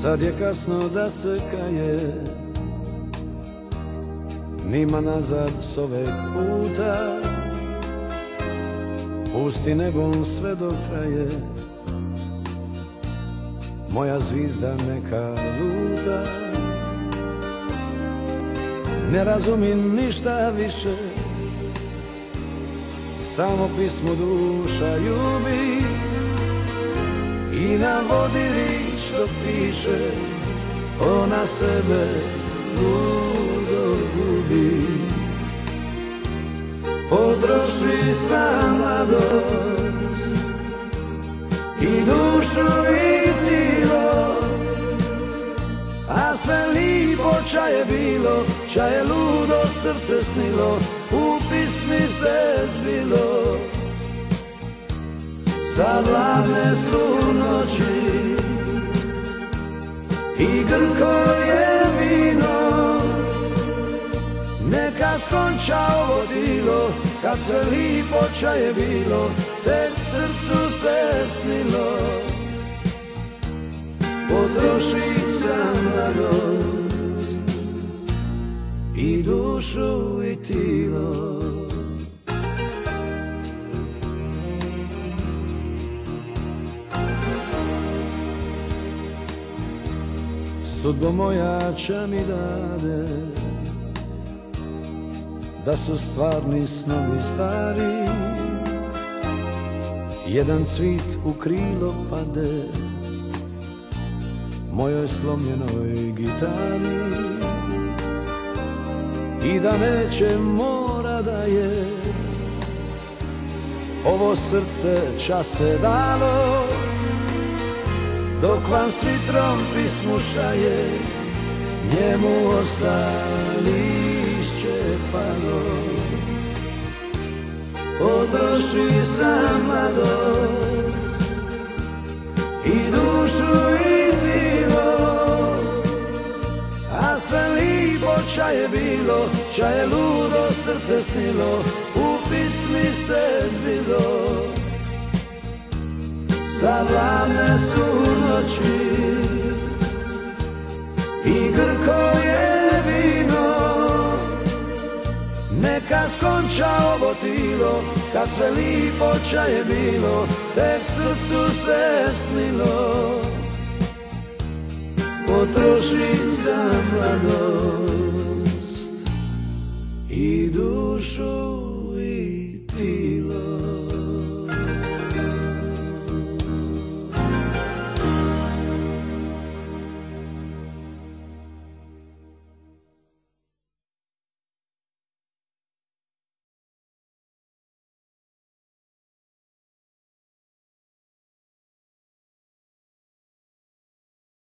Sad je kasno da se kaje, nima nazad s oveg puta. Pusti nebom sve dok traje, moja zvizda neka luta. Ne razumim ništa više, samo pismo duša ljubi i na vodi rič dok piše, ona sebe ludo gubi. Potroši sam mladost i dušu i tilo, a sve lipo čaje bilo, čaje ludo srce snilo, u pismi se zbilo. Sad hladne su noći i grko je vino, neka skonča ovo tilo, kad sve lipo čaje bilo, tek srcu se snilo. Potroši sam radost i dušu i tilo. Sudbo moja ča mi dade, da su stvarni snovi stari, jedan cvit u krilo pade mojoj slomljenoj gitari, i da neće mora da je ovo srce čas se dalo, dok vam s vitrom pismu šaje, njemu ostali palo. Potroši sam mladost i dušu i tilo, a sve lipo čaje bilo, čaje ludo srce snilo, u pismi se zbilo. Sad hladne su noći i grko je vino, neka skonča ovo tilo, kad sve lipo čaje bilo, tek srcu se snilo. Potroši za mladost i dušu i tilo.